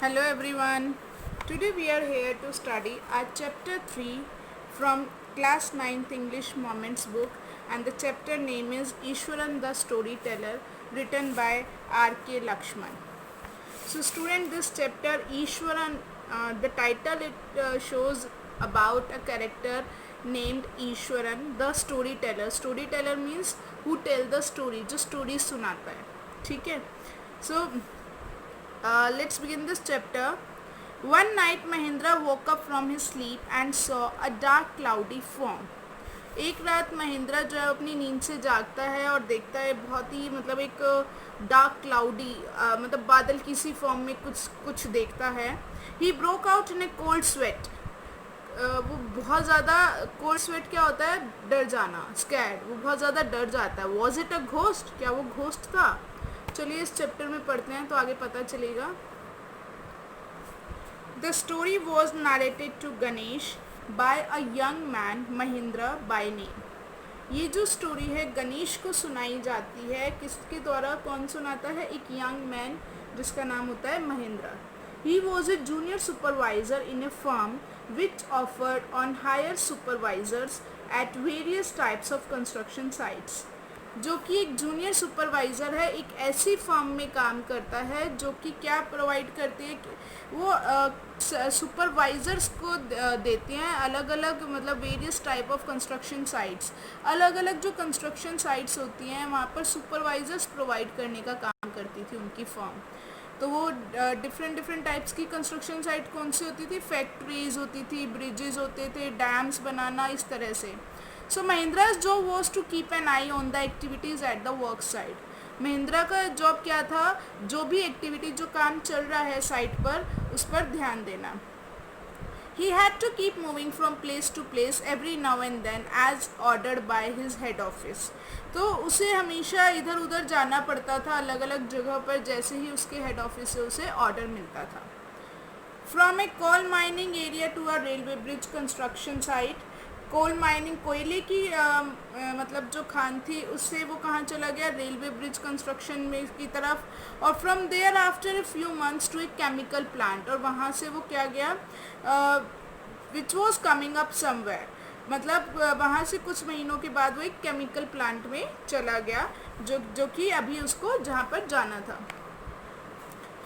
Hello everyone. Today we are here to study our chapter 3 from class 9th English Moments book, and the chapter name is Ishwaran the Storyteller, written by R.K. Lakshman. So student, this chapter Ishwaran, the title it shows about a character named Ishwaran the storyteller. Storyteller means who tell the story, जो story सुनाता है. ठीक है. So let's begin this chapter. One night Mahendra woke up from his sleep and saw a dark cloudy form. एक रात महेंद्र जो है अपनी नींद से जागता है और देखता है बहुत ही मतलब एक डार्क क्लाउडी मतलब बादल की सी फॉर्म में कुछ कुछ देखता है. He broke out in A cold sweat. वो बहुत ज़्यादा कोल्ड स्वेट क्या होता है? डर जाना, स्कैर्ड. वो बहुत ज़्यादा डर जाता है. Was it a ghost? क्या वो घोस्ट था? चलिए इस चैप्टर में पढ़ते हैं तो आगे पता चलेगा. The story was narrated to Ganesh by a young man Mahendra by name. ये जो स्टोरी है गणेश को सुनाई जाती है. किसके द्वारा? कौन सुनाता है? एक यंग मैन जिसका नाम होता है Mahendra. He was a junior supervisor in a firm which offered on hire supervisors at various types of construction sites. जो कि एक जूनियर सुपरवाइज़र है, एक ऐसी फर्म में काम करता है जो कि क्या प्रोवाइड करती है? वो सुपरवाइज़र्स को देते हैं अलग अलग मतलब various type of construction sites. अलग अलग जो कंस्ट्रक्शन साइट्स होती हैं वहाँ पर सुपरवाइज़र्स प्रोवाइड करने का काम करती थी उनकी फर्म. तो वो डिफरेंट टाइप्स की कंस्ट्रक्शन साइट कौन सी होती थी? फैक्ट्रीज होती थी, ब्रिजेस होते थे, डैम्स बनाना, इस तरह से. सो महिंद्रा's job was to keep an eye on the activities at the work site. Mahindra का जॉब क्या था? जो भी एक्टिविटी, जो काम चल रहा है साइट पर, उस पर ध्यान देना. He had to keep moving from place to place every now and then as ordered by his head office. तो उसे हमेशा इधर उधर जाना पड़ता था अलग अलग जगह पर जैसे ही उसके हेड ऑफिस से उसे ऑर्डर मिलता था. From a coal mining area to a railway bridge construction site. Coal mining, कोयले की मतलब जो खान थी उससे वो कहाँ चला गया? रेलवे ब्रिज कंस्ट्रक्शन में की तरफ. और from there after a few months to a chemical plant. और वहाँ से वो क्या गया? Which was coming up somewhere. मतलब वहाँ से कुछ महीनों के बाद वो एक केमिकल प्लांट में चला गया जो कि अभी उसको जहाँ पर जाना था.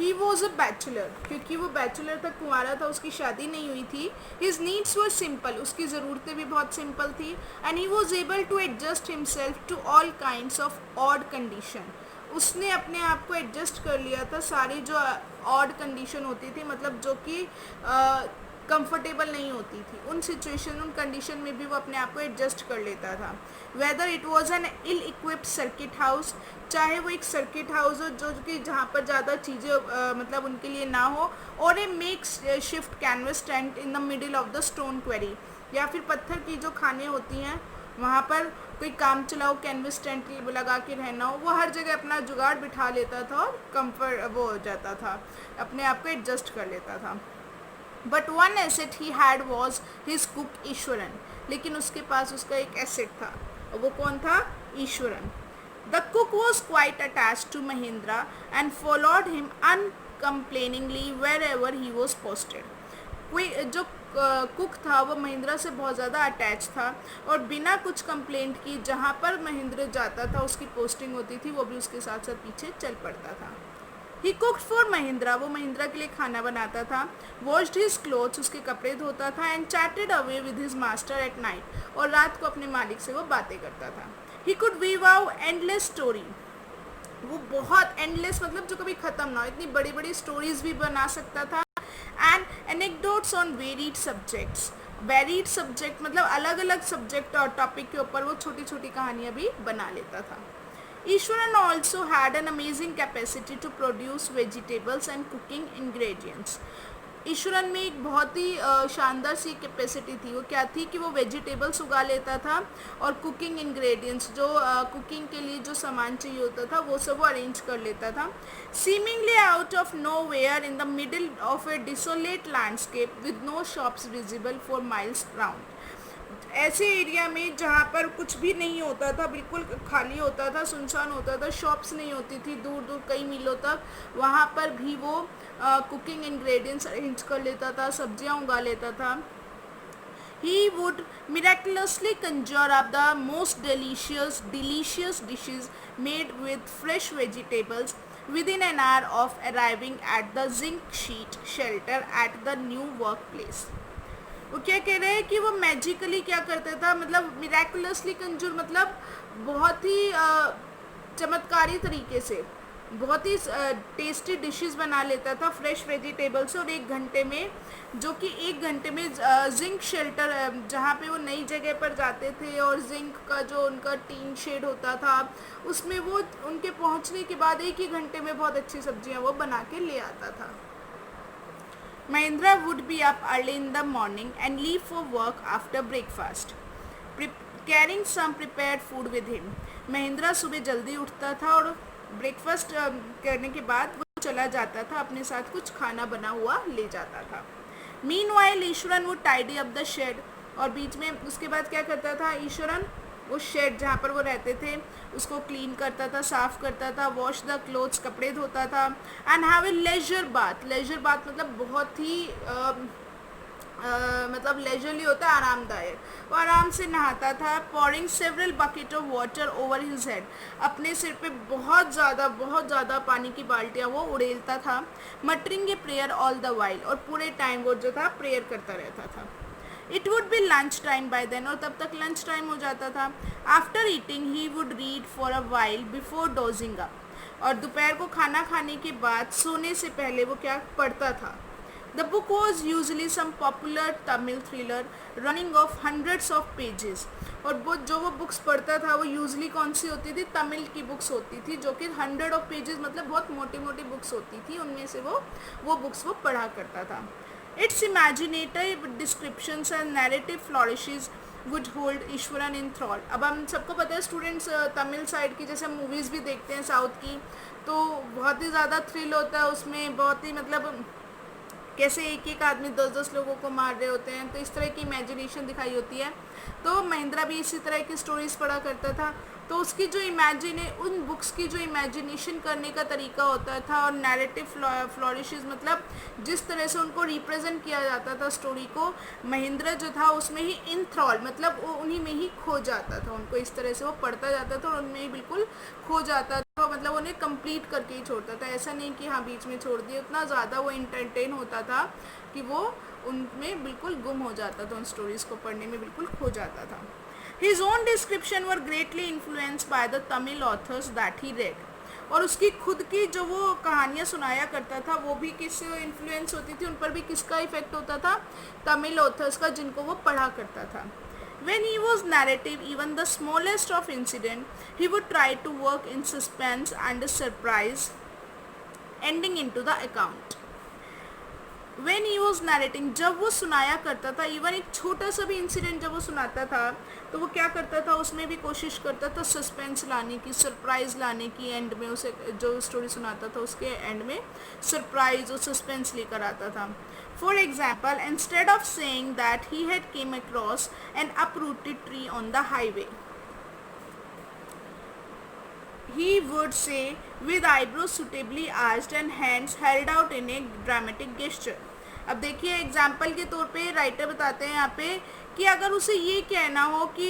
He was a bachelor. क्योंकि वो बैचलर तक कुंवारा था, उसकी शादी नहीं हुई थी. His needs were simple. उसकी ज़रूरतें भी बहुत सिंपल थी. And he was able to adjust himself to all kinds of odd condition. उसने अपने आप को एडजस्ट कर लिया था सारी जो ऑड कंडीशन होती थी, मतलब जो कि कंफर्टेबल नहीं होती थी. उन सिचुएशन, उन कंडीशन में भी वो अपने आप को एडजस्ट कर लेता था. Whether it was an ill equipped circuit house. चाहे वो एक सर्किट हाउस हो जो कि जहाँ पर ज़्यादा चीज़ें मतलब उनके लिए ना हो. और a makeshift canvas tent in the middle of the stone quarry. या फिर पत्थर की जो खाने होती हैं वहाँ पर कोई काम चलाओ कैनवस टेंट लगा के रहना हो, वो हर जगह अपना जुगाड़ बिठा लेता था और कंफर्ट वो हो जाता था, अपने आप को एडजस्ट कर लेता था. But one asset he had was his cook Eswaran. लेकिन उसके पास उसका एक एसेट था और वो कौन था? Ishwaran. The cook was quite attach to Mahendra and followed him uncomplainingly wherever he was posted. कोई जो कुक था वो महेंद्रा से बहुत ज़्यादा अटैच था और बिना कुछ कंप्लेंट की जहाँ पर महेंद्र जाता था उसकी पोस्टिंग होती थी वो भी उसके साथ साथ पीछे चल पड़ता था. ही कुक्ड फॉर महिंद्रा. वो महिंद्रा के लिए खाना बनाता था. Washed his clothes. उसके कपड़े धोता था. And chatted away with his master at night. और रात को अपने मालिक से वो बातें करता था. He could weave out endless story. वो बहुत एंडलेस मतलब जो कभी ख़त्म ना हो, इतनी बड़ी बड़ी स्टोरीज भी बना सकता था. And anecdotes on varied subjects. Varied subject मतलब अलग अलग सब्जेक्ट और टॉपिक के ऊपर वो छोटी छोटी कहानियाँ भी बना लेता था. Ishwaran also had an amazing capacity to produce vegetables and cooking ingredients. Eswaran में एक बहुत ही शानदार सी कैपेसिटी थी. वो क्या थी कि वो वेजिटेबल्स उगा लेता था और कुकिंग इंग्रेडिएंट्स जो कुकिंग के लिए जो सामान चाहिए होता था वो सब वो अरेंज कर लेता था. Seemingly out of nowhere in the middle of a desolate landscape with no shops visible for miles round. ऐसे एरिया में जहाँ पर कुछ भी नहीं होता था, बिल्कुल खाली होता था, सुनसान होता था, शॉप्स नहीं होती थी दूर दूर कई मीलों तक, वहाँ पर भी वो कुकिंग इंग्रेडिएंट्स अरेंज कर लेता था, सब्जियाँ उगा लेता था. He would miraculously conjure up the most delicious dishes made with fresh vegetables within an hour of arriving at the zinc sheet shelter at the new workplace. वो क्या कह रहे हैं कि वो मैजिकली क्या करता था, मतलब मिराकुलसली कंजूर, मतलब बहुत ही चमत्कारी तरीके से बहुत ही टेस्टी डिशेस बना लेता था फ्रेश वेजिटेबल्स, और 1 घंटे में, जो कि 1 घंटे में जिंक शेल्टर, जहाँ पे वो नई जगह पर जाते थे और जिंक का जो उनका टीन शेड होता था उसमें वो उनके पहुँचने के बाद 1 ही घंटे में बहुत अच्छी सब्जियाँ वो बना के ले आता था. Mahindra would be up early in the morning and leave for work after breakfast, carrying some prepared food with him. Mahindra सुबह जल्दी उठता था और ब्रेकफास्ट करने के बाद वो चला जाता था, अपने साथ कुछ खाना बना हुआ ले जाता था. Meanwhile, Eswaran would tidy up the shed, और बीच में उसके बाद क्या करता था ईश्वरन, वो शेड जहाँ पर वो रहते थे उसको क्लीन करता था, साफ़ करता था, वॉश द क्लोथ्स, कपड़े धोता था, and have a leisure bath. Leisure bath मतलब बहुत ही मतलब लेजरली होता है, आरामदायक. वो आराम से नहाता था. Pouring several bucket of water over his head, अपने सिर पे बहुत ज़्यादा पानी की बाल्टियाँ वो उड़ेलता था. Muttering a prayer all the while, और पूरे टाइम वो जो था प्रेयर करता रहता था. It would be lunch time by then, और तब तक लंच टाइम हो जाता था. After eating he would read for a while before dozing up, और दोपहर को खाना खाने के बाद सोने से पहले वो क्या पढ़ता था. The book was usually some popular Tamil thriller running of hundreds of pages, और वो जो वो बुक्स पढ़ता था वो यूजली कौन सी होती थी, तमिल की बुक्स होती थी, जो कि 100 ऑफ पेजेस मतलब बहुत मोटी मोटी बुक्स होती थी, उनमें से वो बुक्स वो पढ़ा करता था. Its imaginative descriptions and narrative flourishes would hold Eswaran in thrall. अब हम सबको पता है स्टूडेंट्स तमिल साइड की जैसे मूवीज़ भी देखते हैं साउथ की, तो बहुत ही ज़्यादा थ्रिल होता है उसमें, बहुत ही मतलब कैसे एक आदमी 10 लोगों को मार रहे होते हैं, तो इस तरह की इमेजिनेशन दिखाई होती है. तो महिंद्रा भी इसी तरह की स्टोरीज़ पढ़ा करता था. तो उसकी जो उन बुक्स की जो इमेजिनेशन करने का तरीका होता था, और नैरेटिव फ्लोरिशेस मतलब जिस तरह से उनको रिप्रेजेंट किया जाता था स्टोरी को, महिंद्रा जो था उसमें ही इन थ्रॉल मतलब वो उन्हीं में ही खो जाता था. उनको इस तरह से वो पढ़ता जाता था और उनमें ही बिल्कुल खो जाता था, मतलब उन्हें कंप्लीट करके ही छोड़ता था. ऐसा नहीं कि हाँ बीच में छोड़ दिया, उतना ज़्यादा वो इंटरटेन होता था कि वो उनमें बिल्कुल गुम हो जाता था, उन स्टोरीज़ को पढ़ने में बिल्कुल खो जाता था. His own description were greatly influenced by the Tamil authors that he read. और उसकी खुद की जो वो कहानियाँ सुनाया करता था वो भी किससे इन्फ्लुएंस होती थी, उन पर भी किसका इफेक्ट होता था, तमिल ऑथर्स का, जिनको वो पढ़ा करता था. When he was narrative, even the smallest of incident, he would try to work in suspense and surprise, ending into the account. When he was narrating, जब वो सुनाया करता था, इवन एक छोटा सा भी इंसिडेंट जब वो सुनाता था तो वो क्या करता था, उसमें भी कोशिश करता था सस्पेंस लाने की, सरप्राइज़ लाने की. एंड में उसे जो स्टोरी सुनाता था उसके एंड में सरप्राइज और सस्पेंस लेकर आता था. For example, instead of saying that he had came across N uprooted tree on the highway, he would say with eyebrows suitably arched and hands held out in a dramatic gesture. अब देखिए example के तौर पे writer बताते हैं यहाँ पे कि अगर उसे ये कहना हो कि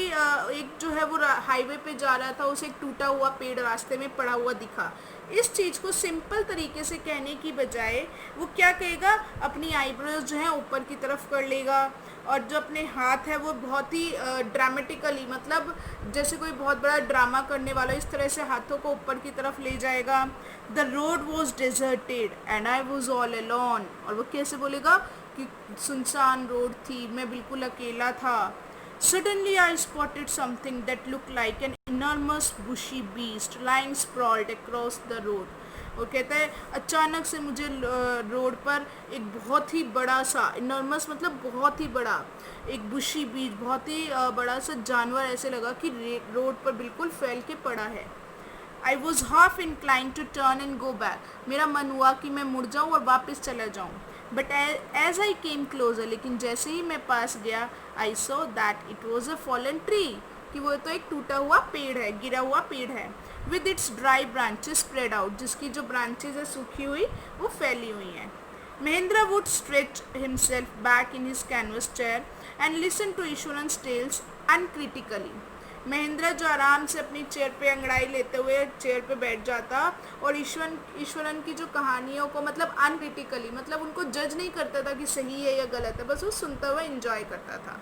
एक जो है वो हाईवे पे जा रहा था, उसे एक टूटा हुआ पेड़ रास्ते में पड़ा हुआ दिखा, इस चीज़ को सिंपल तरीके से कहने की बजाय वो क्या कहेगा, अपनी आईब्रोज जो है ऊपर की तरफ कर लेगा, और जो अपने हाथ है वो बहुत ही ड्रामेटिकली, मतलब जैसे कोई बहुत बड़ा ड्रामा करने वाला इस तरह से हाथों को ऊपर की तरफ ले जाएगा. The road was deserted and I was all alone, और वो कैसे बोलेगा कि सुनसान रोड थी, मैं बिल्कुल अकेला था. Suddenly I spotted something that look like an enormous bushy beast lying sprawled across the road. वो कहता है अचानक से मुझे रोड पर एक बहुत ही बड़ा सा, इनॉर्मस मतलब बहुत ही बड़ा, एक बुशी बीज, बहुत ही बड़ा सा जानवर ऐसे लगा कि रोड पर बिल्कुल फैल के पड़ा है. I was half incline to turn and go back, मेरा मन हुआ कि मैं मुड़ जाऊँ और वापस चला जाऊँ. But as I came closer, लेकिन जैसे ही मैं पास गया, I saw that it was a fallen tree, कि वो तो एक टूटा हुआ पेड़ है, गिरा हुआ पेड़ है. With its dry branches spread out, जिसकी जो ब्रांचेज है सूखी हुई वो फैली हुई हैं. Mahendra would stretch himself back in his canvas chair and listen to Ishwaran's tales uncritically. Mahendra जो आराम से अपनी चेयर पे अंगड़ाई लेते हुए चेयर पे बैठ जाता और ईश्वरन की जो कहानियों को मतलब अनक्रिटिकली, मतलब उनको जज नहीं करता था कि सही है या गलत है, बस वो सुनता हुआ एंजॉय करता था.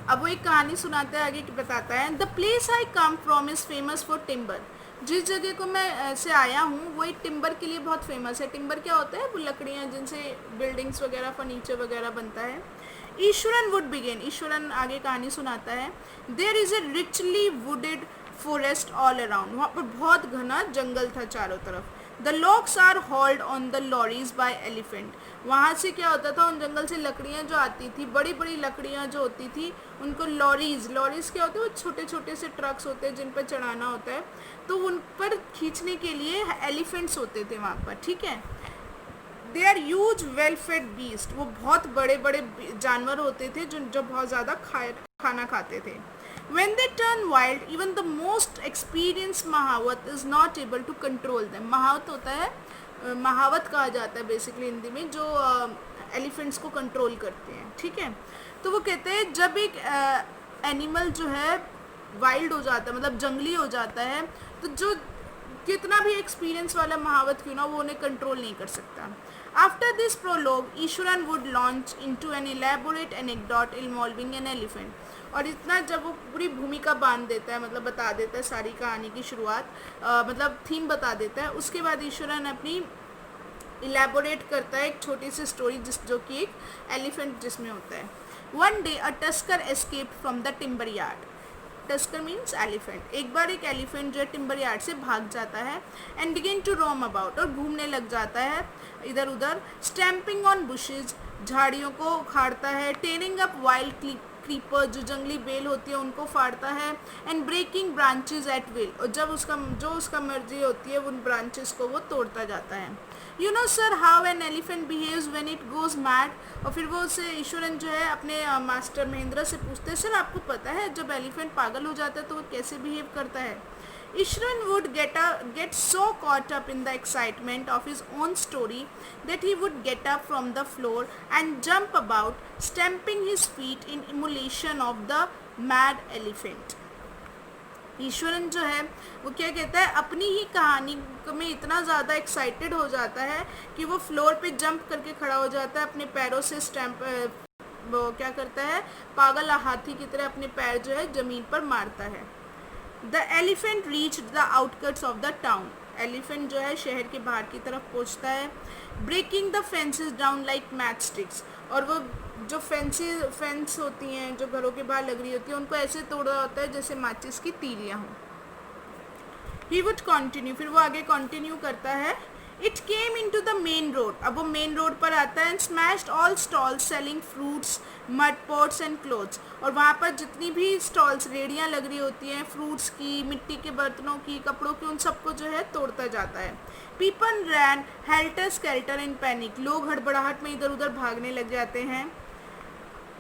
अब वो एक कहानी सुनाते हैं, आगे बताता है. The place I come from is famous for timber, जिस जगह को मैं से आया हूँ वो एक टिम्बर के लिए बहुत फेमस है. टिम्बर क्या होता है? वो लकड़ियाँ जिनसे बिल्डिंग्स वगैरह फर्नीचर वगैरह बनता है. ईश्वरन वुड बिगिन, ईश्वरन आगे कहानी सुनाता है. There is a richly wooded forest all around, वहाँ पर बहुत घना जंगल था चारों तरफ. The logs are hauled on the lorries by elephant, वहाँ से क्या होता था, उन जंगल से लकड़ियाँ जो आती थी, बड़ी बड़ी लकड़ियाँ जो होती थी, उनको लॉरीज क्या होते हैं? वो छोटे छोटे से ट्रक्स होते हैं जिन पर चढ़ाना होता है, तो उन पर खींचने के लिए एलिफेंट्स होते थे वहाँ पर. ठीक है. They are huge well fed beast, वो बहुत बड़े बड़े जानवर होते थे जो बहुत ज़्यादा खाना खाते थे. When they turn wild, even the most experienced महावत is not able to control them. महावत होता है, महावत कहा जाता है बेसिकली हिंदी में, जो एलिफेंट्स को कंट्रोल करते हैं. ठीक है. तो वो कहते हैं जब एक एनिमल जो है वाइल्ड हो जाता है, मतलब जंगली हो जाता है, तो जो कितना भी एक्सपीरियंस वाला महावत क्यों ना, वो उन्हें कंट्रोल नहीं कर सकता. After this prologue Ishwaran would launch into an elaborate anecdote involving an elephant, और इतना जब वो पूरी भूमिका बांध देता है, मतलब बता देता है सारी कहानी की शुरुआत, मतलब थीम बता देता है, उसके बाद ईश्वरन अपनी इलेबोरेट करता है एक छोटी सी स्टोरी जो कि एक एलिफेंट जिसमें होता है. One day a tusker escaped from the timber yard. Tusker means elephant. एक बार एक एलिफेंट जो है टिम्बर यार्ड से भाग जाता है and begin to roam about, और घूमने लग जाता है इधर उधर. स्टैम्पिंग ऑन बुशेज, झाड़ियों को उखाड़ता है. टेयरिंग अप वाइल्ड क्रीपर, जो जंगली बेल होती है उनको फाड़ता है. And breaking branches at will, और जब उसका मर्जी होती है उन ब्रांचेस को वो तोड़ता जाता है. You know sir how an elephant behaves when it goes mad, और फिर वो उसे ईश्वरन जो है अपने मास्टर महेंद्र से पूछते हैं, सर आपको पता है जब एलिफेंट पागल हो जाता है तो वो कैसे बिहेव करता है. Ishran would get so caught up in the excitement of his own story that he would get up from the floor and jump about, stamping his feet in emulation of the mad elephant. Eswaran जो है वो क्या कहता है, अपनी ही कहानी में इतना ज़्यादा एक्साइटेड हो जाता है कि वो फ्लोर पे जंप करके खड़ा हो जाता है, अपने पैरों से वो क्या करता है, पागल हाथी की तरह अपने पैर जो है ज़मीन पर मारता है. The elephant reached the outskirts of the town, elephant जो है शहर के बाहर की तरफ पहुंचता है. Breaking the fences down like match sticks, और वो जो फेंस होती हैं जो घरों के बाहर लग रही होती है उनको ऐसे तोड़ा होता है जैसे माचिस की तीलियां हों. ही वुड कंटिन्यू, फिर वो आगे कंटिन्यू करता है. It came in to the main road, अब वो मेन रोड पर आता है. And smashed all stalls selling fruits, mud pots and clothes, और वहाँ पर जितनी भी स्टॉल्स रेडियाँ लग रही होती हैं फ्रूट्स की, मिट्टी के बर्तनों की, कपड़ों की, उन सबको जो है तोड़ता जाता है. People ran helter skelter in panic, लोग हड़बड़ाहट में इधर उधर भागने लग जाते हैं.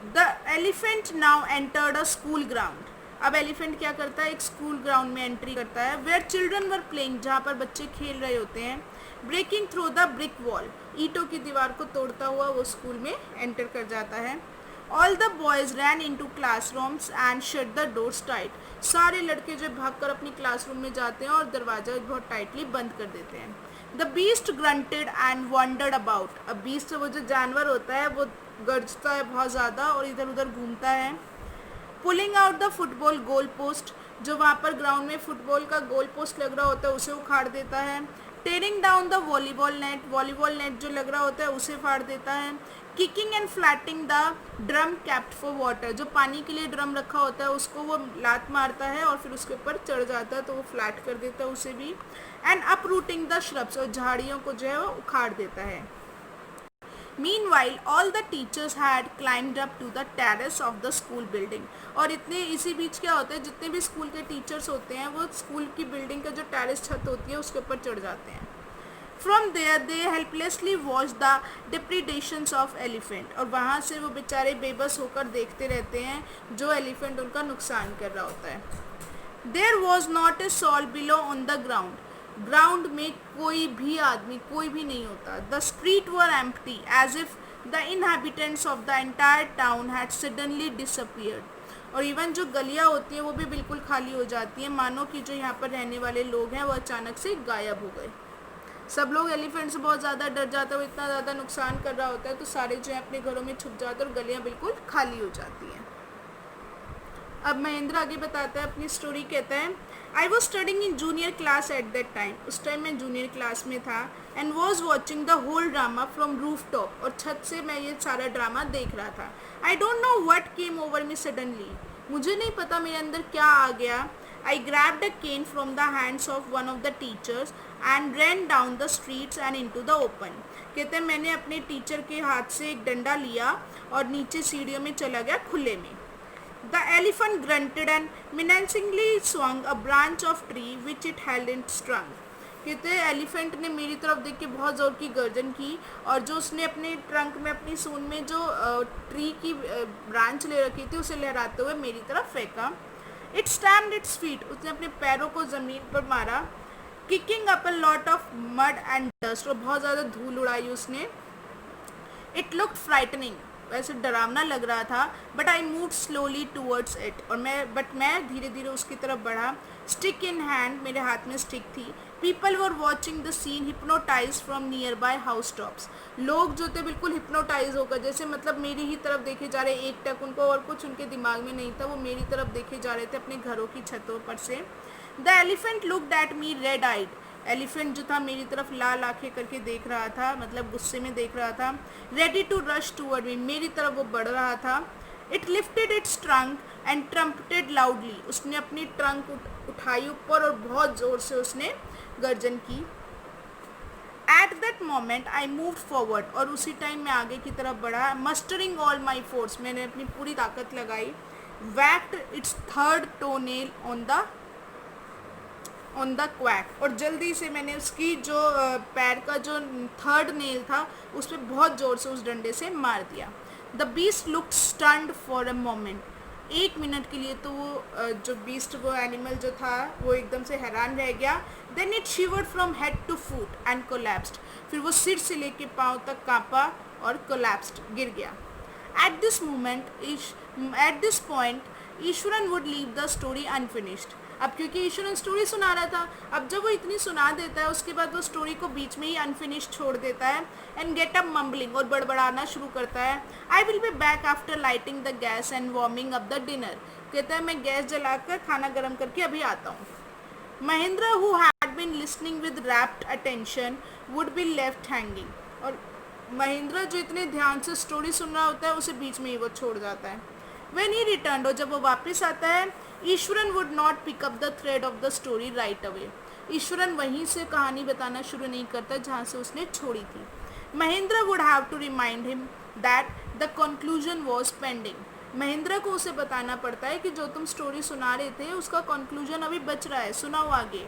The elephant now entered a school ground, अब एलिफेंट क्या करता है, एक स्कूल ग्राउंड में एंट्री करता है. वेयर चिल्ड्रन वर प्लेइंग, जहाँ पर बच्चे खेल रहे होते हैं. Breaking through the brick wall, ईंटों की दीवार को तोड़ता हुआ वो स्कूल में एंटर कर जाता है. All the boys ran in to classrooms and shut the doors tight, सारे लड़के जो भागकर अपनी क्लासरूम में जाते हैं और दरवाजा बहुत टाइटली बंद कर देते हैं. The beast granted and wandered about, अब बीस्ट वो जो जानवर होता है वो गरजता है बहुत ज़्यादा और इधर उधर घूमता है. Pulling out the football goal post, जो वहाँ पर ग्राउंड में फुटबॉल का गोल पोस्ट लग रहा होता है उसे उखाड़ देता है. Tearing down the volleyball net जो लग रहा होता है उसे फाड़ देता है. Kicking and flattening the drum kept for water, जो पानी के लिए ड्रम रखा होता है उसको वो लात मारता है और फिर उसके ऊपर चढ़ जाता है तो वो फ्लैट कर देता है उसे भी. एंड अपरूटिंग द श्रब्स, और झाड़ियों को जो है वो उखाड़ देता है. Meanwhile, all the teachers had climbed up to the terrace of the school building. और इतने इसी बीच क्या होता है, जितने भी स्कूल के टीचर्स होते हैं वो स्कूल की बिल्डिंग का जो टेरेस छत होती है उसके ऊपर चढ़ जाते हैं. From there they helplessly watched the depredations of elephant. और वहाँ से वो बेचारे बेबस होकर देखते रहते हैं जो एलिफेंट उनका नुकसान कर रहा होता है. There was not a soul below on the ground. Ground में कोई भी आदमी, कोई भी नहीं होता. The street were empty as if the inhabitants of the entire town had suddenly disappeared. और इवन जो गलियाँ होती हैं वो भी बिल्कुल खाली हो जाती हैं, मानो कि जो यहाँ पर रहने वाले लोग हैं वो अचानक से गायब हो गए. सब लोग एलिफेंट से बहुत ज़्यादा डर जाते हैं, वो इतना ज़्यादा नुकसान कर रहा होता है, तो सारे जो है अपने घरों में छुप जाते हैं और गलियाँ बिल्कुल खाली हो जाती हैं. अब महेंद्र आगे बताता है अपनी स्टोरी. कहता है I was studying in junior class at that time. उस टाइम मैं जूनियर क्लास में था. And was watching the whole drama from roof top. और छत से मैं ये सारा ड्रामा देख रहा था. I don't know what came over me suddenly. मुझे नहीं पता मेरे अंदर क्या आ गया. I grabbed a cane from the hands of one of the teachers and ran down the streets and into the open. कहते हैं मैंने अपने टीचर के हाथ से एक डंडा लिया और नीचे सीढ़ियों में चला गया खुले में. The elephant grunted and menacingly swung a branch of tree which it held in its trunk. कहते हैं एलिफेंट ने मेरी तरफ देख के बहुत ज़ोर की गर्जन की और जो उसने अपने ट्रंक में, अपनी सूंड में जो ट्री की ब्रांच ले रखी थी उसे लहराते हुए मेरी तरफ फेंका. It stamped its feet. उसने अपने पैरों को ज़मीन पर मारा. Kicking up a lot of mud and dust. और बहुत ज़्यादा धूल उड़ाई उसने. It looked frightening. वैसे डरावना लग रहा था. But I moved slowly towards it. और मैं धीरे धीरे उसकी तरफ बढ़ा. Stick in hand. मेरे हाथ में स्टिक थी. People were watching the scene hypnotized from nearby housetops. लोग जो थे बिल्कुल हिप्नोटाइज होकर, जैसे मतलब मेरी ही तरफ देखे जा रहे. एक टक उनको और कुछ उनके दिमाग में नहीं था, वो मेरी तरफ देखे जा रहे थे अपने घरों की छतों पर से. The elephant looked at me red-eyed. Elephant जो था मेरी तरफ लाल आंखें करके देख रहा था, मतलब गुस्से में देख रहा था. Ready to rush toward me. मेरी तरफ वो बढ़ रहा था. It lifted its trunk and trumpeted loudly. उसने अपनी ट्रंक उठाई ऊपर और बहुत ज़ोर से उसने गर्जन की. At that moment I moved forward. और उसी टाइम मैं आगे की तरफ बढ़ा. Mustering all my force. मैंने अपनी पूरी ताकत लगाई. Whacked its third toenail on the quack. और जल्दी से मैंने उसकी जो पैर का जो थर्ड नेल था उस पर बहुत ज़ोर से उस डंडे से मार दिया. The beast looked stunned for a moment. एक मिनट के लिए तो वो जो बीस्ट, वो एनिमल जो था वो एकदम से हैरान रह गया. Then it shivered from head to foot and collapsed. फिर वो सिर से लेके पाँव तक कांपा और कोलैप्स्ड, गिर गया. At this point Eswaran would leave the story unfinished. अब क्योंकि ईश्वरन स्टोरी सुना रहा था, अब जब वो इतनी सुना देता है उसके बाद वो स्टोरी को बीच में ही अनफिनिश्ड छोड़ देता है. And get up mumbling. और बड़बड़ाना शुरू करता है. I will be back after lighting the gas and warming up the dinner. कहता है मैं गैस जलाकर खाना गर्म करके अभी आता हूँ. Mahendra who had been listening with rapt attention would be left hanging. और महेंद्र जो इतने ध्यान से स्टोरी सुन रहा होता है उसे बीच में ही वो छोड़ जाता है. When he returned, और जब वो वापस आता है, Eswaran would not pick up the thread of the story right away. Eswaran वहीं से कहानी बताना शुरू नहीं करता जहाँ से उसने छोड़ी थी. Mahendra would have to remind him that the conclusion was pending. Mahendra को उसे बताना पड़ता है कि जो तुम स्टोरी सुना रहे थे उसका कंक्लूजन अभी बच रहा है, सुनाओ आगे.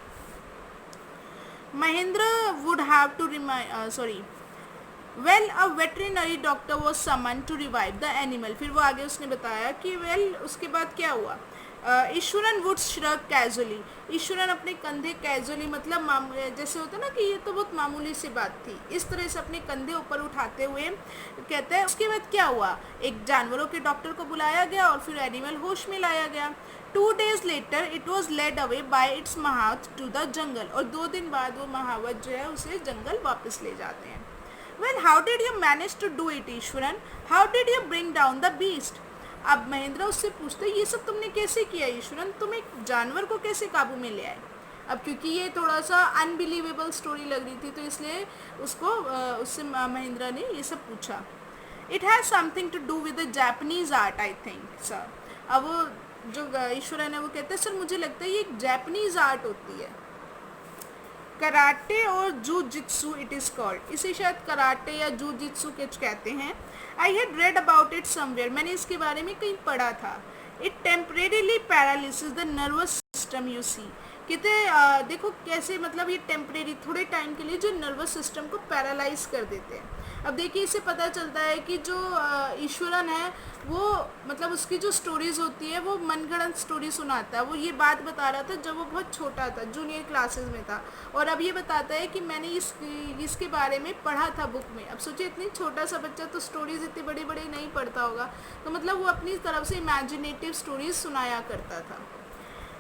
Mahendra would have to Well, a veterinary doctor was summoned to revive the animal. फिर वो आगे उसने बताया कि उसके बाद क्या हुआ. Eswaran would shrug casually. Eswaran अपने कंधे कैजुअली, मतलब जैसे होता है ना कि ये तो बहुत मामूली सी बात थी, इस तरह से अपने कंधे ऊपर उठाते हुए कहते हैं उसके बाद क्या हुआ. एक जानवरों के डॉक्टर को बुलाया गया और फिर एनिमल होश में लाया गया. 2 days later it was led away by its महावत to the jungle. और 2 दिन बाद वो महावत जो है उसे जंगल वापस ले जाते हैं. Well, how did you manage to do it, Eswaran? How did you bring down the beast? अब महेंद्र उससे पूछते ये सब तुमने कैसे किया ईश्वरन, तुम एक जानवर को कैसे काबू में ले आए. अब क्योंकि ये थोड़ा सा अनबिलीवेबल स्टोरी लग रही थी तो इसलिए उससे महेंद्र ने ये सब पूछा. It has something to do with the Japanese art I think sir. अब वो जो ईश्वरन है वो कहते हैं सर मुझे लगता है ये एक जापानीज आर्ट होती है. कराटे और जूजित्सु इट इज़ कॉल्ड, इसे शायद कराटे या जूजित्सु कुछ कहते हैं। I had read about it somewhere, मैंने इसके बारे में कहीं पढ़ा था। It temporarily paralyses the nervous system you see, कहते देखो कैसे मतलब ये टेम्परेरी थोड़े टाइम के लिए जो नर्वस सिस्टम को पैरालाइज कर देते हैं। अब देखिए इससे पता चलता है कि जो ईश्वरन है वो मतलब उसकी जो स्टोरीज़ होती है वो मनगढ़ंत स्टोरी सुनाता है। वो ये बात बता रहा था जब वो बहुत छोटा था, जूनियर क्लासेस में था, और अब ये बताता है कि मैंने इसके बारे में पढ़ा था बुक में। अब सोचिए इतनी छोटा सा बच्चा तो स्टोरीज़ इतनी बड़ी बड़ी नहीं पढ़ता होगा, तो मतलब वो अपनी तरफ से इमेजिनेटिव स्टोरीज सुनाया करता था।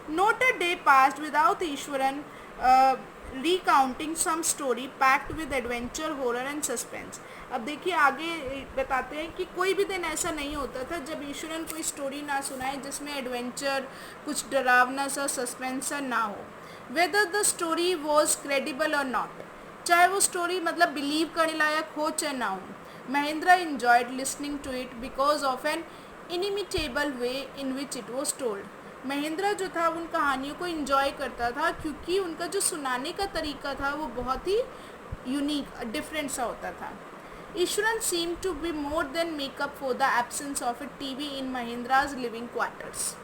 Not a day passed without Ishwaran recounting some story packed with adventure, horror and suspense. अब देखिए आगे बताते हैं कि कोई भी दिन ऐसा नहीं होता था जब ईश्वरन कोई स्टोरी ना सुनाए जिसमें एडवेंचर, कुछ डरावना सा, सस्पेंस सा ना हो। Whether the story was credible और नॉट, चाहे वो स्टोरी मतलब बिलीव करने लायक हो चाहे ना हो। Mahendra enjoyed listening to it because of an inimitable way in which it was told. Mahendra जो था उन कहानियों को इन्जॉय करता था क्योंकि उनका जो सुनाने का तरीका था वो बहुत ही यूनिक, डिफरेंट सा होता था। Ishwaran seem to be more than make up for the absence of a TV in Mahendra's living quarters.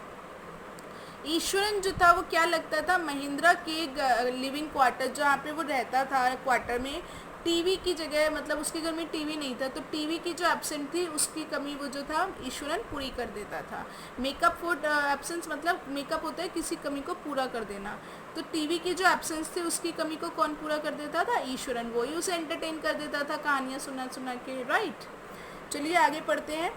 Ishwaran जो था वो क्या लगता था, महेंद्र के लिविंग क्वार्टर जहाँ पे वो रहता था क्वार्टर में, टीवी की जगह मतलब उसके घर में टीवी नहीं था तो टीवी की जो एब्सेंट थी उसकी कमी वो जो था ईश्वरन पूरी कर देता था। मेकअप फॉर एब्सेंस मतलब मेकअप होता है किसी कमी को पूरा कर देना, तो टीवी की जो एब्सेंस थी उसकी कमी को कौन पूरा कर देता था, ईश्वरन। वही उसे एंटरटेन कर देता था कहानियाँ सुना सुना के, राइट। चलिए आगे पढ़ते हैं।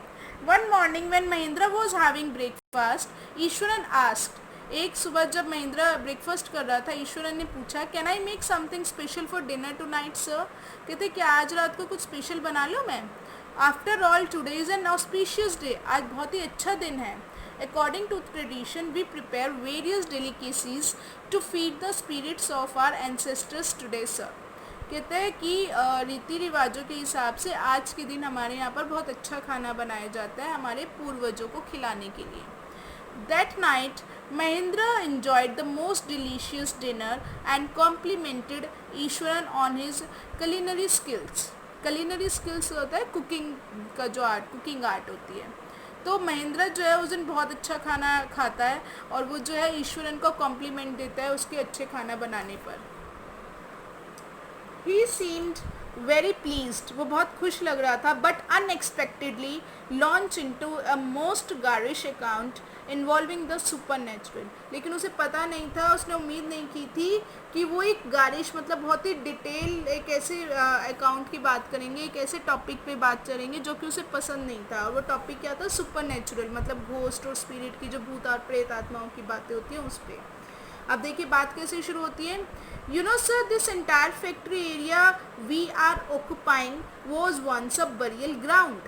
One morning when Mahendra was having breakfast Eswaran asked, एक सुबह जब महेंद्र ब्रेकफास्ट कर रहा था ईश्वरन ने पूछा, can I make something special for dinner tonight sir, कहते क्या आज रात को कुछ स्पेशल बना लो मैं। After all today is an auspicious day, आज बहुत ही अच्छा दिन है। According to tradition we prepare various delicacies to feed the spirits of our ancestors today sir, कहते हैं कि रीति रिवाजों के हिसाब से आज के दिन हमारे यहाँ पर बहुत अच्छा खाना बनाया जाता है हमारे पूर्वजों को खिलाने के लिए। That night, Mahendra enjoyed the most delicious dinner and complimented Ishwaran on his culinary skills. Culinary skills होता है कुकिंग का जो आर्ट, कुकिंग आर्ट होती है। तो महेंद्र जो है उस दिन बहुत अच्छा खाना खाता है और वो जो है ईश्वरन को कॉम्प्लीमेंट देता है उसके अच्छे खाना बनाने पर। He seemed very pleased, वो बहुत खुश लग रहा था, but unexpectedly launched into a most garish account involving the supernatural, लेकिन उसे पता नहीं था, उसने उम्मीद नहीं की थी कि वो एक गारिश मतलब बहुत ही डिटेल एक ऐसे अकाउंट की बात करेंगे, एक ऐसे टॉपिक पे बात करेंगे जो कि उसे पसंद नहीं था। और वो टॉपिक क्या था, सुपरनेचुरल मतलब घोस्ट और स्पिरिट की जो भूत और प्रेत आत्माओं की बातें होती हैं उस पर। अब देखिए बात कैसे शुरू होती है। You know sir this entire factory area we are occupying was once a burial ground.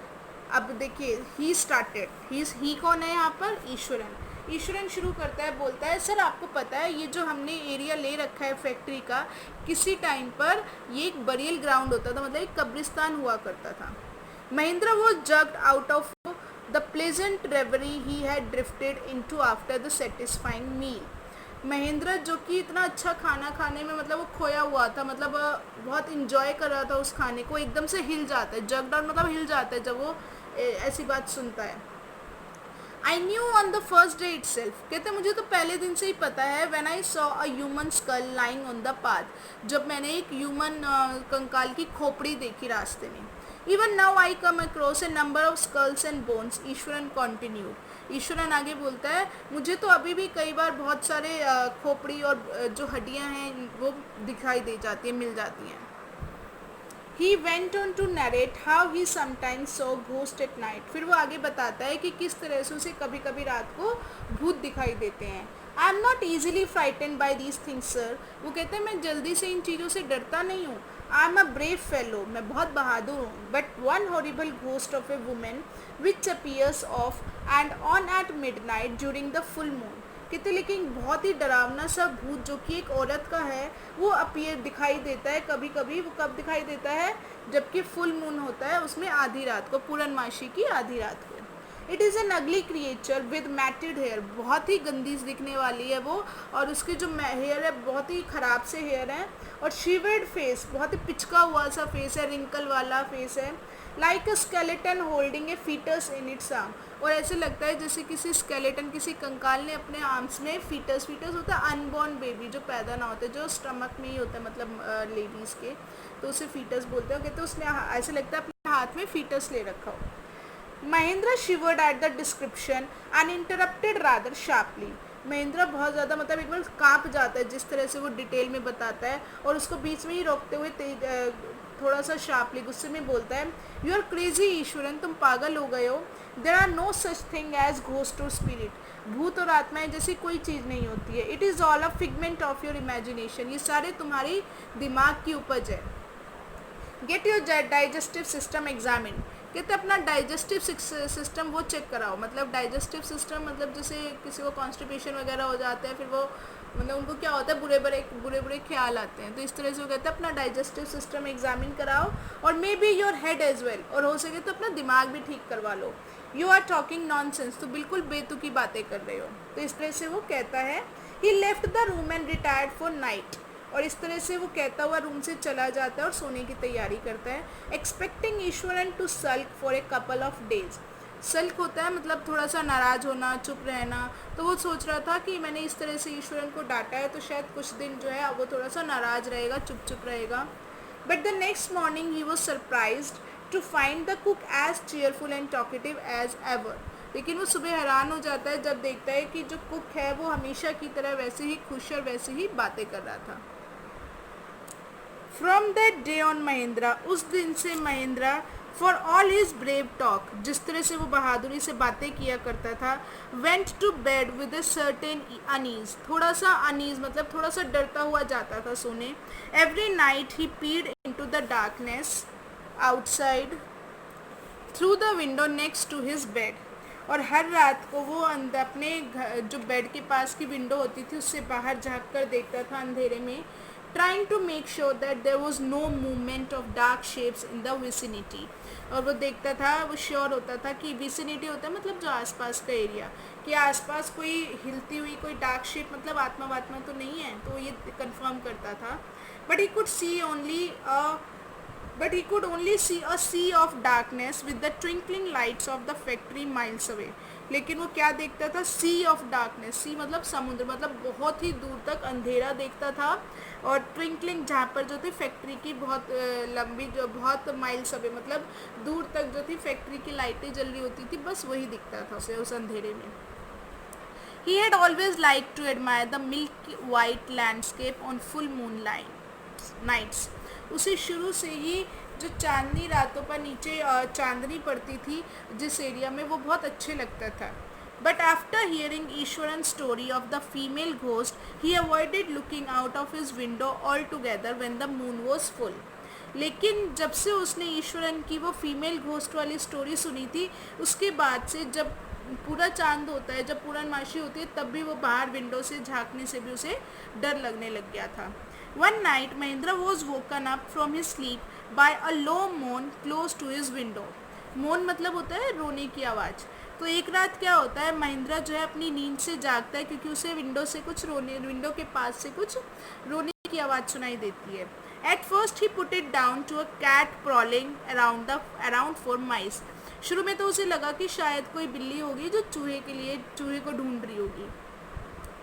अब देखिए ही स्टार्टेड, ही कौन है यहाँ पर, ईश्वरन। ईश्वरन शुरू करता है, बोलता है सर आपको पता है ये जो हमने एरिया ले रखा है फैक्ट्री का, किसी टाइम पर ये एक बरियल ग्राउंड होता था, मतलब एक कब्रिस्तान हुआ करता था। Mahendra was jogged out of the pleasant reverie he had drifted into after the satisfying meal. Mahendra जो कि इतना अच्छा खाना खाने में मतलब वो खोया हुआ था, मतलब बहुत इंजॉय कर रहा था उस खाने को, एकदम से हिल जाता है, जग डाउन मतलब हिल जाता है जब वो ऐसी बात सुनता है। I knew on the first day it self, कहते मुझे तो पहले दिन से ही पता है। When I saw a human school lying on the path, जब मैंने एक ह्यूमन कंकाल की खोपड़ी देखी रास्ते में। Even now I come across a number of skulls and bones, Ishwaran continue. Ishwaran आगे बोलता है मुझे तो अभी भी कई बार बहुत सारे खोपड़ी और जो हड्डियां हैं वो दिखाई दे जाती हैं, मिल जाती हैं। He went on to narrate how he sometimes saw ghost at night, फिर वो आगे बताता है कि किस तरह से उसे कभी कभी रात को भूत दिखाई देते हैं। I am not easily frighten by these things sir, वो कहते हैं मैं जल्दी से इन चीज़ों से डरता नहीं हूँ। I am a brave fellow, मैं बहुत बहादुर हूँ। But one horrible ghost of a women which appears off and on at midnight during the full moon, कहते लेकिन बहुत ही डरावना सा भूत जो कि एक औरत का है वो अपीयर दिखाई देता है कभी कभी। वो कब दिखाई देता है, जबकि फुल मून होता है उसमें आधी रात को, पूर्णमासी की आधी रात को। It is an ugly creature with matted hair, बहुत ही गंदी दिखने वाली है वो, और उसके जो हेयर है बहुत ही ख़राब से हेयर है, और शिवर्ड फेस, बहुत ही पिचका हुआ सा फेस है, रिंकल वाला फेस है, like a skeleton holding a foetus in its arm, और ऐसे लगता है जैसे किसी स्केलेटन, किसी कंकाल ने अपने आर्म्स में फीटस होता है अनबॉर्न बेबी जो पैदा ना होता है, जो स्टमक में ही होता है, मतलब लेडीज़ के, तो उसे फीटस बोलते हैं। कहते हैं उसने ऐसे लगता है अपने हाथ में फीटस ले रखा हो। Mahendra शिवर्ड at the description and interrupted rather sharply, Mahendra बहुत ज़्यादा मतलब एक बार काँप जाता है जिस तरह से वो डिटेल में बताता है, और उसको बीच में ही रोकते हुए थोड़ा सा शार्पली गुस्से में बोलता है, यू आर क्रेजी ईश्वरन, तुम पागल हो गए हो, there are no such thing as ghost और स्पिरिट, भूत और आत्माएं जैसी कोई चीज़ नहीं होती है, it is all a figment of your imagination, ये सारे तुम्हारी दिमाग की उपज है। Get your digestive system examine, कहते अपना डाइजेस्टिव सिस्टम वो चेक कराओ, मतलब डाइजेस्टिव सिस्टम मतलब जैसे किसी को कॉन्स्टिपेशन वगैरह हो जाता है, फिर वो मतलब उनको क्या होता है बुरे बुरे ख्याल आते हैं, तो इस तरह से वो कहते हैं अपना डाइजेस्टिव सिस्टम एग्जामिन कराओ, और maybe your head as well, और हो सके तो अपना दिमाग भी ठीक करवा लो। यू आर टॉकिंग नॉनसेंस, तो बिल्कुल बेतुकी बातें कर रहे हो, तो इस तरह से वो कहता है। He left the room and retired for night, और इस तरह से वो कहता हुआ रूम से चला जाता है और सोने की तैयारी करता है। Expecting Ishwaran to sulk for a couple of days, sulk होता है मतलब थोड़ा सा नाराज़ होना, चुप रहना, तो वो सोच रहा था कि मैंने इस तरह से ईश्वरन को डांटा है तो शायद कुछ दिन जो है वो थोड़ा सा नाराज़ रहेगा, चुप रहेगा। But the next morning he was surprised to find the cook as cheerful and talkative as ever, लेकिन वो सुबह हैरान हो जाता है जब देखता है कि जो कुक है वो हमेशा की तरह वैसे ही खुश और वैसे ही बातें कर रहा था। From that day on Mahindra, उस दिन से Mahindra, for all his brave talk, जिस तरह से वो बहादुरी से बातें किया करता था, went to bed with a certain unease, थोड़ा सा अनीज मतलब थोड़ा सा डरता हुआ जाता था सोने। Every night he peered in to the darkness outside through the window next to his bed, और हर रात को वो अपने जो बेड के पास की विंडो होती थी उससे बाहर झाँक कर देखता था अंधेरे में, trying to make sure that there was no movement of dark shapes in the vicinity, और वो देखता था, वो श्योर होता था कि विसिनिटी होता है मतलब जो आसपास का एरिया, कि आसपास कोई हिलती हुई कोई डार्क शेप मतलब आत्मा वात्मा तो नहीं है, तो ये कंफर्म करता था। But he could only see a sea of darkness with the twinkling lights of the factory miles away, लेकिन वो क्या देखता था, सी ऑफ डार्कनेस, सी मतलब समुद्र, मतलब बहुत ही दूर तक अंधेरा देखता था, और ट्विंकलिंग जहाँ पर जो थी फैक्ट्री की बहुत लंबी, जो बहुत माइल्स अवे मतलब दूर तक जो थी फैक्ट्री की लाइटें जल रही होती थी, बस वही दिखता था उसे उस अंधेरे में। He had always liked to admire the milky white landscape on full moonlight nights, उसे शुरू से ही जो चांदनी रातों पर नीचे चांदनी पड़ती थी जिस एरिया में, वो बहुत अच्छे लगता था। But after hearing Eswaran story of the female ghost he avoided looking out of his window all together when the moon was full, लेकिन जब से उसने ईश्वरन की वो फीमेल घोस्ट वाली स्टोरी सुनी थी, उसके बाद से जब पूरा चांद होता है, जब पूर्णमासी होती है, तब भी वो बाहर विंडो से झांकने से भी उसे डर लगने लग गया था। One night, Mahindra was woken up from his sleep by a low moan close to his window. मोन मतलब होता है रोने की आवाज़। तो एक रात क्या होता है, महिंद्रा जो है अपनी नींद से जागता है क्योंकि उसे विंडो के पास से कुछ रोने की आवाज़ सुनाई देती है। At first he put it down to a cat prowling around for mice. शुरू में तो उसे लगा कि शायद कोई बिल्ली होगी जो चूहे को ढूंढ रही होगी।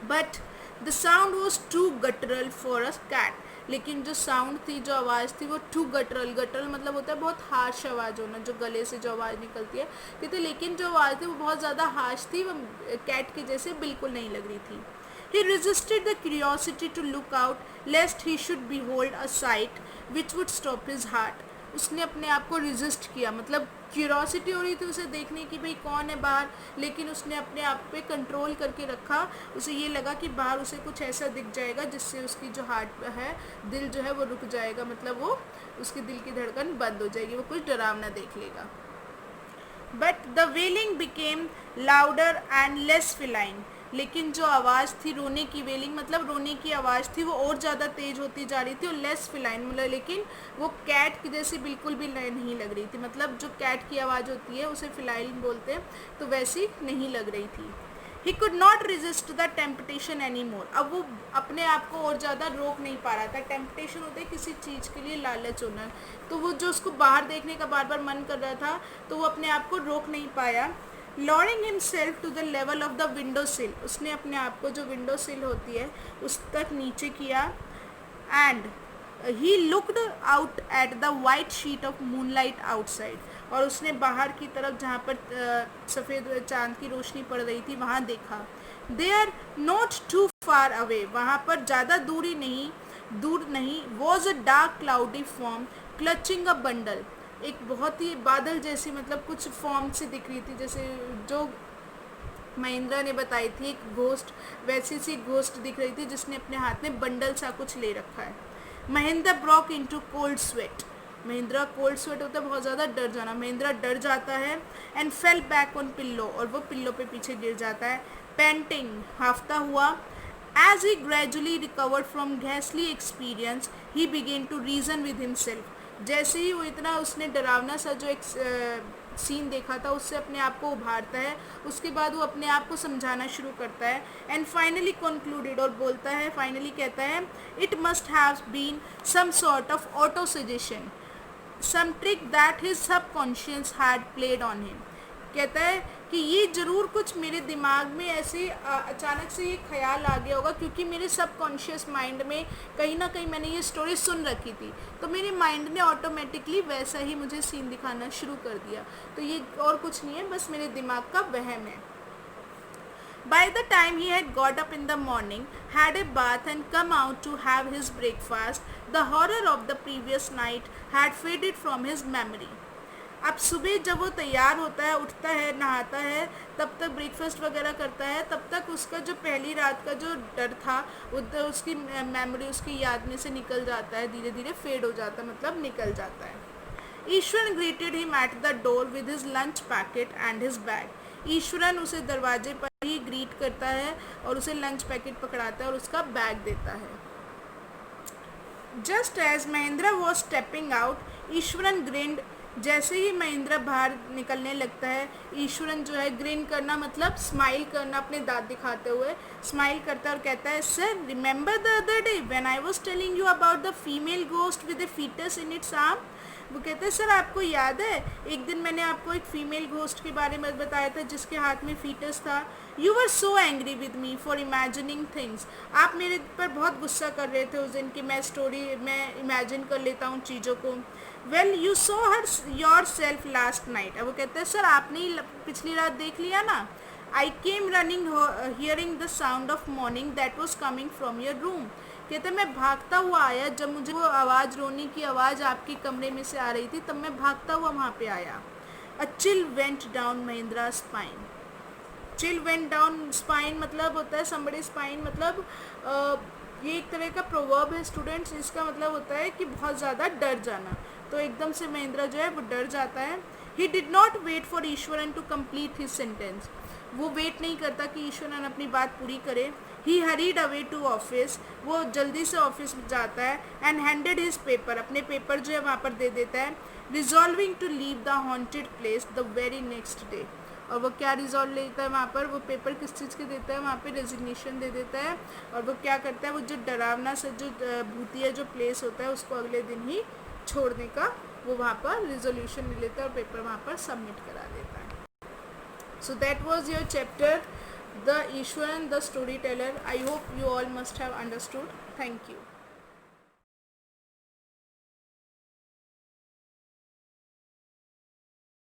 But the sound was too guttural for a cat. लेकिन जो साउंड थी, जो आवाज़ थी, वो टू गटरल मतलब होता है बहुत हार्श आवाज़ होना, जो गले से जो आवाज़ निकलती है, कहते लेकिन जो आवाज़ थी वो बहुत ज़्यादा हार्श थी, वो कैट के जैसे बिल्कुल नहीं लग रही थी। He resisted the curiosity to look out lest he should behold a sight which would stop his heart. उसने अपने आप को रिजिस्ट किया, मतलब क्यूरोसिटी हो रही थी उसे देखने की भाई कौन है बाहर, लेकिन उसने अपने आप पे कंट्रोल करके रखा। उसे ये लगा कि बाहर उसे कुछ ऐसा दिख जाएगा जिससे उसकी जो हार्ट है, दिल जो है वो रुक जाएगा, मतलब वो उसके दिल की धड़कन बंद हो जाएगी, वो कुछ डरावना देख लेगा। But the wailing became louder and less feline. लेकिन जो आवाज़ थी रोने की, वेलिंग मतलब रोने की आवाज़ थी, वो और ज़्यादा तेज़ होती जा रही थी और लेस फिलाइन मतलब, लेकिन वो कैट की जैसी बिल्कुल भी नहीं लग रही थी। मतलब जो कैट की आवाज़ होती है उसे फिलाइन बोलते हैं, तो वैसी नहीं लग रही थी। He could not resist the temptation any more. अब वो अपने आप को और ज़्यादा रोक नहीं पा रहा था। टेम्पटेशन होता है किसी चीज़ के लिए लालच होना, तो वो जो उसको बाहर देखने का बार बार मन कर रहा था, तो वो अपने आप को रोक नहीं पाया। Lowering himself to the level of the window sill, उसने अपने आप को जो विंडो सिल होती है उस तक नीचे किया। And he looked out at the white sheet of moonlight outside, और उसने बाहर की तरफ जहाँ पर सफ़ेद चांद की रोशनी पड़ रही थी वहाँ देखा। They are not too far away, वहाँ पर ज़्यादा दूर नहीं, was a dark cloudy form clutching a bundle, एक बहुत ही बादल जैसी मतलब कुछ फॉर्म से दिख रही थी, जैसे जो महिंद्रा ने बताई थी एक घोस्ट, वैसी सी घोस्ट दिख रही थी जिसने अपने हाथ में बंडल सा कुछ ले रखा है। Mahindra broke into cold sweat, Mahindra cold sweat होता है बहुत ज़्यादा डर जाना, महिंद्रा डर जाता है। And fell back on pillow, और वो पिल्लो पे पीछे गिर जाता है। पेंटिंग, हाफता हुआ। As he gradually recovered from घैसली experience he began to reason with himself, जैसे ही वो इतना उसने डरावना सा जो एक सीन देखा था उससे अपने आप को उभारता है, उसके बाद वो अपने आप को समझाना शुरू करता है। एंड फाइनली कंक्लूडेड, और बोलता है, फाइनली कहता है, it must have been some sort of auto suggestion, some trick that his subconscious had played on him. कहता है कि ये ज़रूर कुछ मेरे दिमाग में ऐसे अचानक से ये ख्याल आ गया होगा, क्योंकि मेरे सबकॉन्शियस माइंड में कहीं ना कहीं मैंने ये स्टोरी सुन रखी थी, तो मेरे माइंड ने ऑटोमेटिकली वैसा ही मुझे सीन दिखाना शुरू कर दिया। तो ये और कुछ नहीं है, बस मेरे दिमाग का वहम है। By the time he had got up in the morning, had a bath and come out to have his breakfast, the horror of the previous night had faded from his memory. अब सुबह जब वो तैयार होता है, उठता है, नहाता है, तब तक ब्रेकफास्ट वगैरह करता है, तब तक उसका जो पहली रात का जो डर था वो उसकी मेमोरी, उसकी याद में से निकल जाता है, धीरे धीरे फेड हो जाता है, मतलब निकल जाता है। Eswaran greeted him at the door with his lunch packet and his bag. Eswaran उसे दरवाजे पर ही ग्रीट करता है और उसे लंच पैकेट पकड़ाता है और उसका बैग देता है। Just as Mahendra was stepping out, Ishwaran grinned, जैसे ही महेंद्र बाहर निकलने लगता है, ईश्वरन जो है ग्रिन करना मतलब स्माइल करना, अपने दांत दिखाते हुए स्माइल करता है और कहता है, sir remember the other day when I was telling you about the female ghost with a foetus in its arm. वो कहते हैं, सर आपको याद है एक दिन मैंने आपको एक फीमेल घोस्ट के बारे में बताया था जिसके हाथ में फीटस था। You were so angry with me for imagining things, आप मेरे पर बहुत गुस्सा कर रहे थे उस दिन की मैं इमेजिन कर लेता हूँ चीज़ों को। Well you so her your self last night. अब वो कहते हैं, सर आपने पिछली रात देख लिया ना। I came running hearing the sound of mourning that was coming from your room. कहते मैं भागता हुआ आया, जब मुझे वो आवाज़, रोने की आवाज़ आपके कमरे में से आ रही थी, तब मैं भागता हुआ वहाँ पे आया। A chill went down Mahindra spine. Chill went down spine मतलब होता है समबडी स्पाइन, मतलब ये एक तरह का प्रोवर्ब है स्टूडेंट्स, इसका मतलब होता है कि बहुत ज़्यादा डर जाना। तो एकदम से महिंद्रा जो है वो डर जाता है। He did not wait for Ishwaran to complete his sentence, वो वेट नहीं करता कि ईश्वरन अपनी बात पूरी करे। He hurried away to office, वो जल्दी से ऑफिस में जाता है। एंड हैंडेड हिज पेपर, अपने पेपर जो है वहाँ पर दे देता है। Resolving to leave the haunted place the very next day, और वो क्या रिजॉल्व लेता है वहाँ पर, वो पेपर किस चीज़ के देता है, वहाँ पे रेजिग्नेशन दे देता है। और वो क्या करता है, वो जो डरावना सा जो भूतिया जो प्लेस होता है उसको अगले दिन ही छोड़ने का वो वहाँ पर रिजोल्यूशन ले लेता है और पेपर वहाँ पर सबमिट करा देता है। So that was your chapter the Eswaran the story teller. I hope you all must have understood. Thank you.